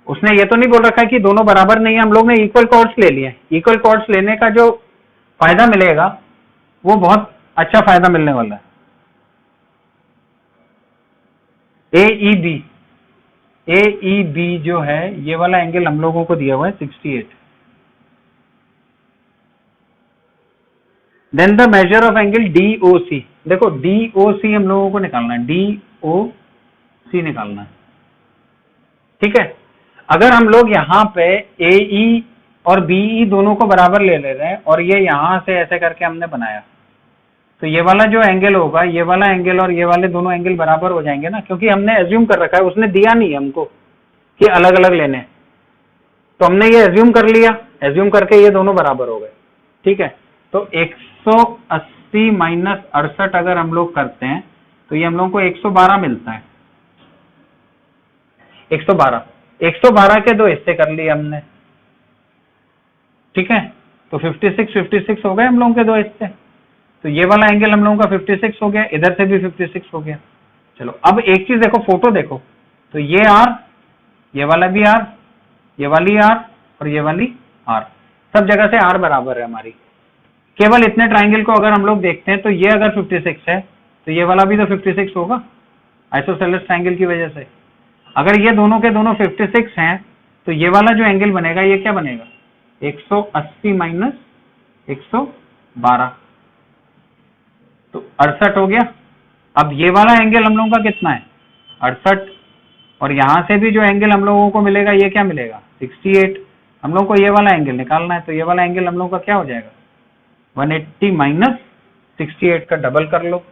उसने ये तो नहीं बोल रखा है कि दोनों बराबर नहीं है, हम लोग ने इक्वल कॉर्ड्स ले लिए। इक्वल कॉर्ड्स लेने का जो फायदा मिलेगा वो बहुत अच्छा फायदा मिलने वाला है। AEB जो है ये वाला एंगल हम लोगों को दिया हुआ है 68। Then the measure of angle DOC। देखो DOC हम लोगों को निकालना है, DOC निकालना है, ठीक है। अगर हम लोग यहाँ पे AE और BE दोनों को बराबर ले ले रहे हैं और ये यहां से ऐसे करके हमने बनाया, तो ये वाला जो एंगल होगा, ये वाला एंगल और ये वाले दोनों एंगल बराबर हो जाएंगे ना, क्योंकि हमने एज्यूम कर रखा है, उसने दिया नहीं हमको कि अलग अलग लेने, तो हमने ये एज्यूम कर लिया, एज्यूम करके ये दोनों बराबर हो गए, ठीक है। तो 180 माइनस 68 अगर हम लोग करते हैं तो ये हम लोग को 112 मिलता है। 112 के दो हिस्से कर लिए हमने, ठीक है। तो 56 हो गए हम लोगों के दो हिस्से, तो ये वाला एंगल हम लोगों का 56 हो गया, इधर से भी 56 हो गया। चलो अब एक चीज देखो, फोटो देखो, तो ये आर, ये वाला भी आर, ये वाली आर और ये वाली आर, सब जगह से आर बराबर है हमारी। केवल इतने ट्राइंगल को अगर हम लोग देखते हैं तो ये अगर 56 है तो ये वाला भी तो 56 होगा आइसोसेलेस ट्राइंगल की वजह से। अगर ये दोनों के दोनों 56 हैं तो ये वाला जो एंगल बनेगा ये क्या बनेगा, 180 माइनस 112, तो 68 हो गया। अब ये वाला एंगल हम लोगों का कितना है, 68, और यहां से भी जो एंगल हम लोगों को मिलेगा ये क्या मिलेगा, 68। हम लोगों को ये वाला एंगल निकालना है, तो ये वाला एंगल हम लोगों का क्या हो जाएगा, 180 माइनस 68 का डबल कर लो।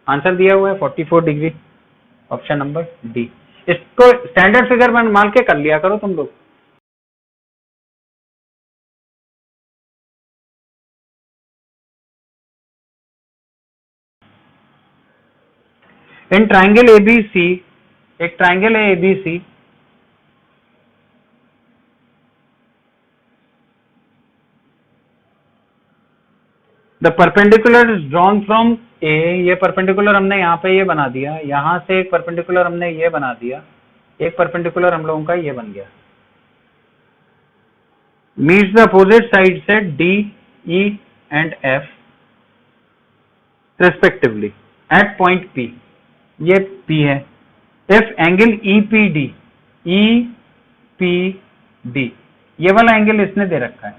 आंसर दिया हुआ है 44 डिग्री, ऑप्शन नंबर डी। इसको स्टैंडर्ड फिगर मान के कर लिया करो तुम लोग। इन ट्राइंगल एबीसी, एक ट्राइंगल है ABC, the perpendicular is drawn from A, ये परपेंडिकुलर हमने यहाँ पे ये बना दिया, यहां से एक परपेंडिकुलर हमने ये बना दिया, एक परपेंडिकुलर हम लोगों का ये बन गया, मीट्स द अपोजिट साइड से D E and F respectively at point P, ये पी है। इफ एंगल ईपीडी, ईपीडी ये वाला एंगल इसने दे रखा है,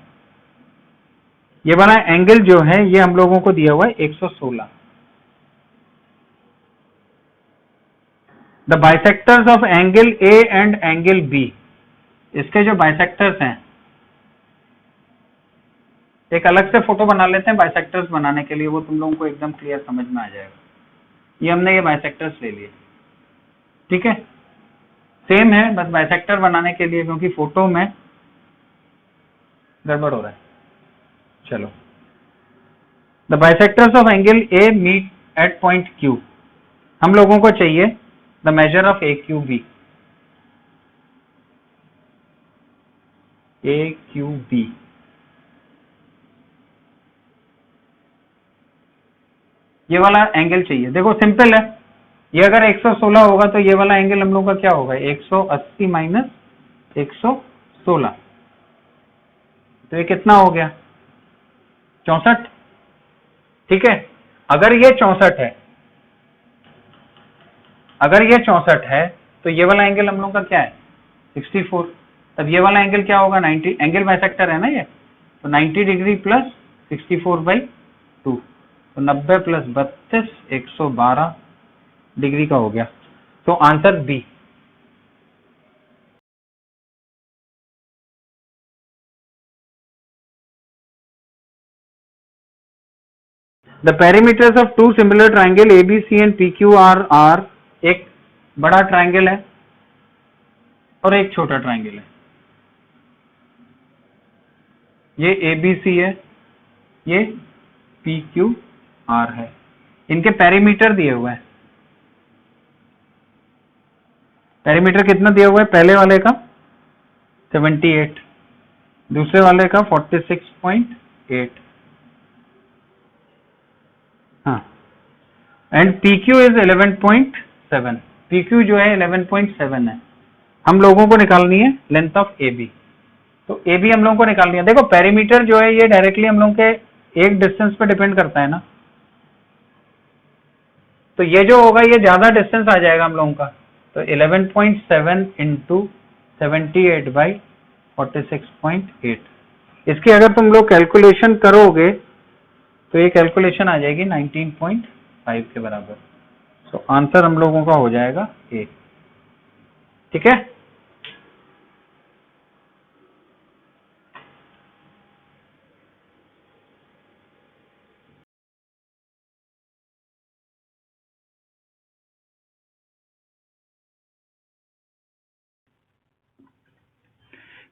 ये वाला एंगल जो है ये हम लोगों को दिया हुआ है 116। The bisectors of angle A and angle B, इसके जो बाइसेक्टर्स हैं, एक अलग से फोटो बना लेते हैं बाइसेक्टर्स बनाने के लिए, वो तुम लोगों को एकदम क्लियर समझ में आ जाएगा। ये हमने ये बाइसेक्टर्स ले लिए, ठीक है, सेम है, बस बाइसेक्टर बनाने के लिए, क्योंकि फोटो में गड़बड़ हो रहा है। चलो, the bisectors of angle A meet at point Q, हम लोगों को चाहिए the measure of A Q B, A Q B, ये वाला एंगल चाहिए। देखो सिंपल है, ये अगर 116 होगा तो ये वाला एंगल हम लोग का क्या होगा, 180 माइनस 116, तो ये कितना हो गया, 64, ठीक है। अगर ये 64 है, अगर ये 64 है तो ये वाला एंगल हम लोग का क्या है, 64, तब ये वाला एंगल क्या होगा, 90, एंगल बाइसेक्टर है ना ये, तो 90 डिग्री प्लस 64/2, तो 90 प्लस 32 112 डिग्री का हो गया, तो answer B. The perimeters of two similar triangle ABC and PQR R, एक बड़ा ट्राइंगल है और एक छोटा ट्राइंगल है, ये एबीसी है, ये पीक्यूआर है, इनके पेरीमीटर दिए हुए हैं। पेरीमीटर कितना दिया हुआ है, पहले वाले का 78, दूसरे वाले का 46.8, हाँ, एंड PQ इज 11.7, PQ जो है 11.7 है, हम लोगों को निकालनी है लेंथ ऑफ AB, तो AB हम लोगों को निकालनी है। देखो पेरीमीटर जो है ये डायरेक्टली हम लोग के एक डिस्टेंस पे डिपेंड करता है ना, तो ये जो होगा ये ज्यादा डिस्टेंस आ जाएगा हम लोगों का, तो 11.7 इंटू 78/46.8, इसकी अगर तुम लोग कैलकुलेशन करोगे तो ये कैलकुलेशन आ जाएगी 19.5 के बराबर, तो आंसर हम लोगों का हो जाएगा ए, ठीक है।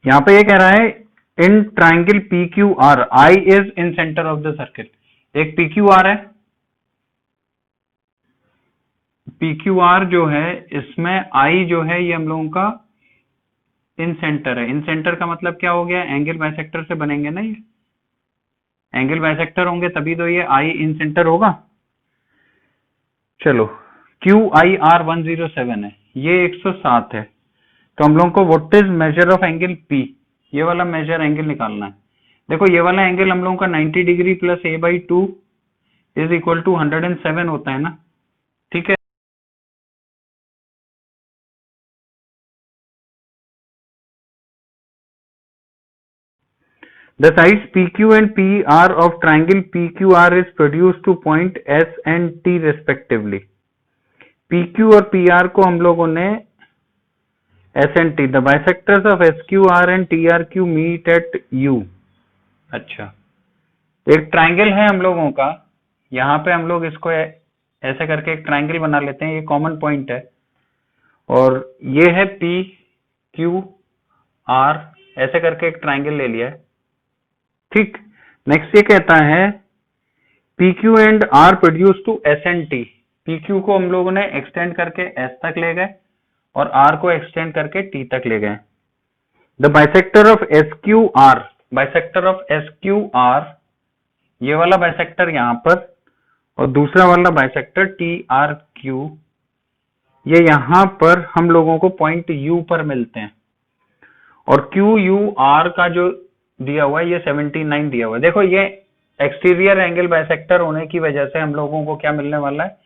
यहां पे ये कह रहा है in triangle PQR I is in centre of the circle, एक PQR है, PQR जो है इसमें I जो है ये हम लोगों का इन सेंटर है, इन सेंटर का मतलब क्या हो गया, एंगल बाइसेक्टर से बनेंगे ना, ये एंगल बाइसेक्टर होंगे तभी तो ये I इन सेंटर होगा। चलो, QIR 107 है, ये 107 है, तो हम लोगों को what is major of angle P, ये वाला मेजर एंगल निकालना है। देखो ये वाला एंगल हम लोगों का 90 degree plus A/2 is equal to 107 होता है ना, ठीक है। The sides PQ and PR of triangle PQR is produced to point S and T respectively. PQ और PR को हम लोगों ने S and T, the bisectors of SQR and TRQ meet at U. अच्छा, एक ट्राइंगल है हम लोगों का, यहाँ पे हम लोग इसको ऐसे करके एक ट्राइंगल बना लेते हैं, ये कॉमन पॉइंट है, और ये है PQR, ऐसे करके एक ट्राइंगल ले लिया है, ठीक। नेक्स्ट ये कहता है PQ and R produce to S and T, P Q को हम लोगों ने एक्सटेंड करके एस तक ले गए और आर को एक्सटेंड करके टी तक ले गए। The bisector of S Q R, bisector of S Q R, ये वाला बाइसेक्टर यहाँ पर और दूसरा वाला बाइसेक्टर टी आर क्यू, ये यहां पर हम लोगों को पॉइंट यू पर मिलते हैं और क्यू यू आर का जो दिया हुआ है ये 79 दिया हुआ है। देखो ये एक्सटीरियर एंगल बाइसेक्टर होने की वजह से हम लोगों को क्या मिलने वाला है,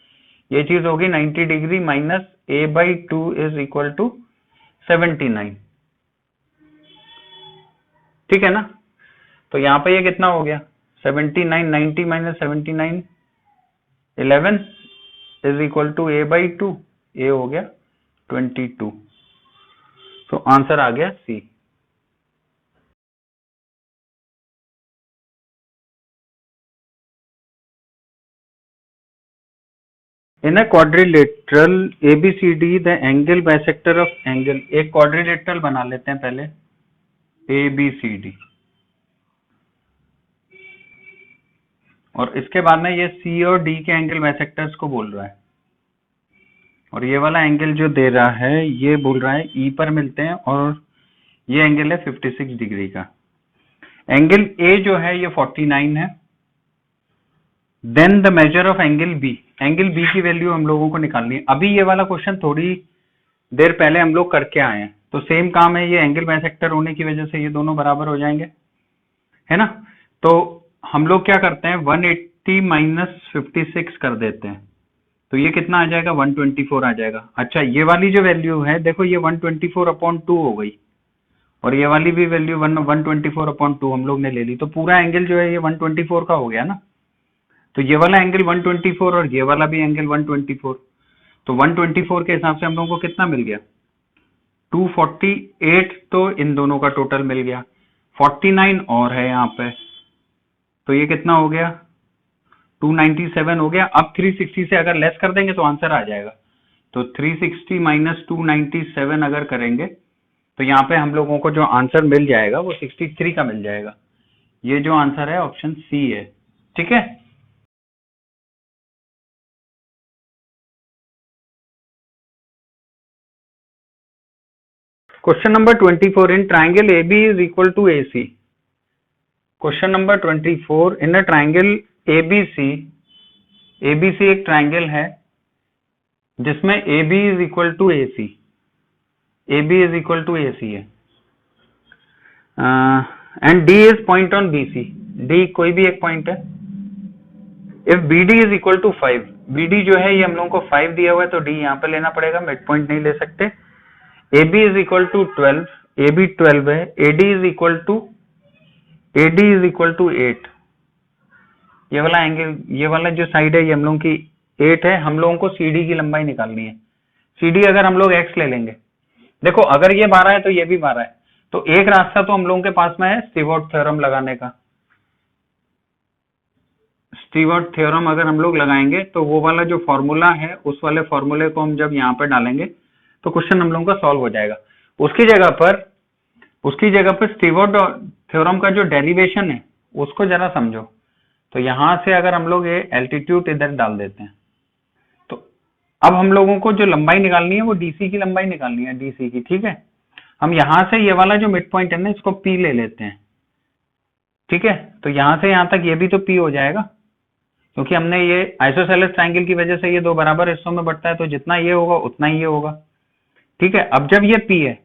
ये चीज होगी 90 degree minus a/2 is equal to 79। ठीक है ना, तो यहाँ पे ये कितना हो गया 79, 90 माइनस 79 11 is equal to a/2, A हो गया 22। तो आंसर आ गया C. In a quadrilateral ABCD the angle bisector of angle, एक क्वाड्रिलेटरल बना लेते हैं पहले ABCD और इसके बाद में ये C और D के एंगल बाइसेक्टर्स को बोल रहा है और ये वाला एंगल जो दे रहा है ये बोल रहा है E पर मिलते हैं और ये एंगल है 56 डिग्री का। एंगल A जो है ये 49 है। Then the measure of angle B, angle B की वैल्यू हम लोगों को निकालनी है। अभी ये वाला क्वेश्चन थोड़ी देर पहले हम लोग करके आए हैं, तो सेम काम है, ये एंगल बाइसेक्टर होने की वजह से ये दोनों बराबर हो जाएंगे, है ना। तो हम लोग क्या करते हैं 180 माइनस 56 कर देते हैं, तो ये कितना आ जाएगा 124 आ जाएगा। अच्छा ये वाली जो वैल्यू है देखो ये 124/2 हो गई और ये वाली भी वैल्यू 124/2 हम लोग ने ले ली, तो पूरा एंगल जो है ये 124 का हो गया ना। तो ये वाला एंगल 124 और ये वाला भी एंगल 124, तो 124 के हिसाब से हम लोगों को कितना मिल गया 248, तो इन दोनों का टोटल मिल गया। 49 और है यहाँ पे, तो ये कितना हो गया 297 हो गया। अब 360 से अगर लेस कर देंगे तो आंसर आ जाएगा, तो 360 माइनस 297 अगर करेंगे तो यहाँ पे हम लोगों को जो आंसर मिल जाएगा वो 63 का मिल जाएगा। ये जो आंसर है ऑप्शन सी है। ठीक है, question number 24, in triangle AB is equal to AC। Question number 24, in a triangle ABC, ABC एक ट्राइंगल है जिसमें AB is equal to AC, AB is equal to AC है and D is point on BC, D कोई भी एक point है। If BD is equal to 5, BD जो है ये हम लोगों को 5 दिया हुआ है, तो D यहाँ पे लेना पड़ेगा, मिड पॉइंट नहीं ले सकते। AB is equal to 12, AB 12 है। AD इज इक्वल टू 8, ये वाला एंगल, ये वाला जो साइड है ये हम लोगों की 8 है। हम लोगों को CD की लंबाई निकालनी है। CD अगर हम लोग x ले लेंगे, देखो अगर ये 12 है तो ये भी 12 है, तो एक रास्ता तो हम लोगों के पास में है स्टीवर्ट थ्योरम लगाने का। स्टीवर्ट थ्योरम अगर हम लोग लगाएंगे तो वो वाला जो फॉर्मूला है उस वाले फॉर्मूले को हम जब यहाँ पर डालेंगे तो क्वेश्चन हम लोगों का सॉल्व हो जाएगा। उसकी जगह पर स्टीवर्ट थ्योरम का जो डेरिवेशन है उसको जरा समझो। तो यहां से अगर हम लोग ये एल्टीट्यूड इधर डाल देते हैं, तो अब हम लोगों को जो लंबाई निकालनी है वो डीसी की लंबाई निकालनी है, डीसी की। ठीक है, हम यहां से ये वाला जो मिड पॉइंट है ना इसको पी ले लेते हैं। ठीक है, तो यहां से यहां तक ये भी तो पी हो जाएगा, क्योंकि हमने ये आइसोसेलेस ट्रायंगल की वजह से ये दो बराबर हिस्सों में बंटता है, तो जितना ये होगा उतना ही ये होगा। ठीक है, अब जब ये पी है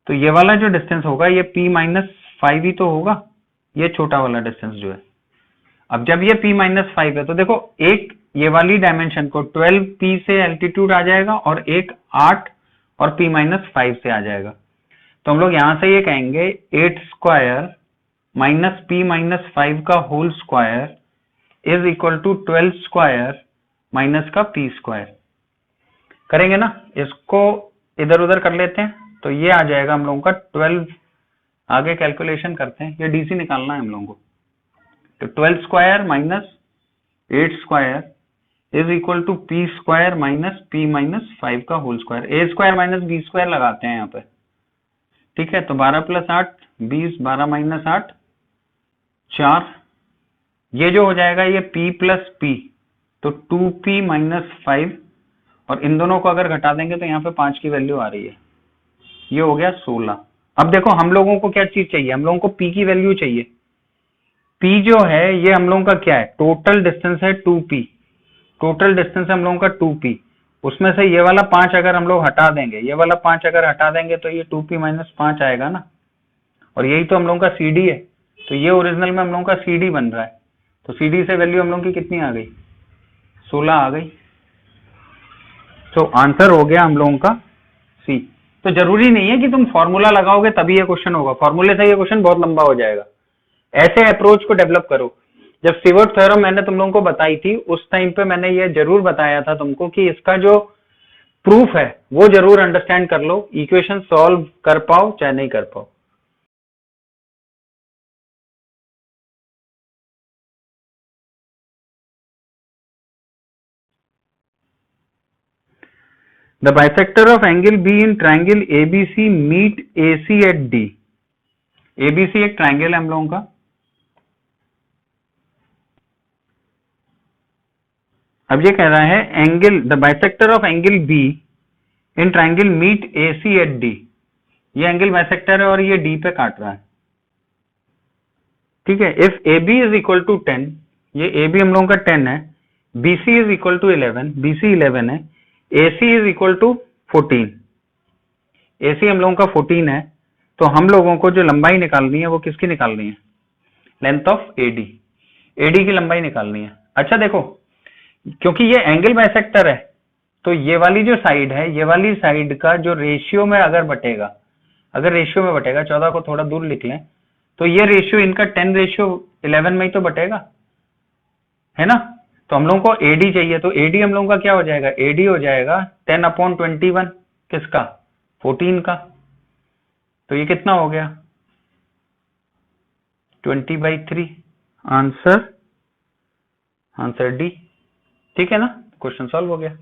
तो ये वाला जो डिस्टेंस होगा ये p-5 ही तो होगा, ये छोटा वाला डिस्टेंस जो है। अब जब ये p-5 है तो देखो एक ये वाली डायमेंशन को 12p से एल्टीट्यूड आ जाएगा और एक 8 और p-5 से आ जाएगा। तो हम लोग यहां से ये कहेंगे 8 स्क्वायर माइनस p-5 का whole square is equal to 12 square minus का p स्क्वायर। करेंगे ना, इसको इधर उधर कर लेते हैं तो ये आ जाएगा हम लोगों का 12। आगे कैलकुलेशन करते हैं, ये डीसी निकालना है हम लोगों को। तो 12 square minus 8 square is equal to p square minus p-5 का whole square. A square minus B square लगाते हैं यहाँ पे। ठीक है, तो 12 + 8 20, 12 - 8 4, ये जो हो जाएगा ये p + p तो 2p माइनस 5, और इन दोनों को अगर घटा देंगे तो यहाँ पे 5 की वैल्यू आ रही है, ये हो गया 16। अब देखो हम लोगों को क्या चीज चाहिए, हम लोगों को p की वैल्यू चाहिए। p जो है ये हम लोगों का क्या है, टोटल डिस्टेंस है 2p, टोटल डिस्टेंस है हम लोगों का 2p, उसमें से ये वाला 5 अगर हम लोग हटा देंगे, ये वाला 5 अगर हटा देंगे तो ये 2p माइनस 5 आएगा ना, और यही तो हम लोगों का CD है, तो ये ओरिजिनल में हम लोगों का CD बन रहा है, तो CD से वैल्यू हम लोगों की कितनी आ गई, 16 आ गई। तो आंसर हो गया हम लोगों का C। तो जरूरी नहीं है कि तुम फॉर्मूला लगाओगे तभी ये क्वेश्चन होगा, फॉर्मूले से ये क्वेश्चन बहुत लंबा हो जाएगा। ऐसे अप्रोच को डेवलप करो। जब सीवर्ट थ्योरम मैंने तुम लोगों को बताई थी उस टाइम पे मैंने ये जरूर बताया था तुमको कि इसका जो प्रूफ है वो जरूर अंडरस्टैंड कर लो, इक्वेशन सॉल्व कर पाओ चाहे नहीं कर पाओ। The bisector of angle B in triangle ABC meet AC at D। ABC एक ट्रायंगल है हम लोगों का। अब ये कह रहा है angle the bisector of angle B in triangle meet AC at D। ये एंगल बाइसेक्टर है और ये D पे काट रहा है, ठीक है। If AB is equal to 10, ये AB हम लोगों का 10 है, BC is equal to 11, BC 11 है, AC is equal to 14, AC हम लोगों का 14 है, तो हम लोगों को जो लंबाई निकालनी है वो किसकी निकालनी है, लेंथ ऑफ AD, AD की लंबाई निकालनी है। अच्छा देखो, क्योंकि ये एंगल बाइसेक्टर है तो ये वाली जो साइड है, ये वाली साइड का जो रेशियो में अगर बटेगा, अगर रेशियो में बटेगा, 14 को थोड़ा दूर लिख लें, तो ये रेशियो इनका 10:11 में ही तो बटेगा, है ना। तो हम लोगों को AD चाहिए, तो AD हम लोगों का क्या हो जाएगा, AD हो जाएगा 10/21, किसका, 14 का। तो ये कितना हो गया, 20/3। आंसर D, ठीक है ना, क्वेश्चन सॉल्व हो गया।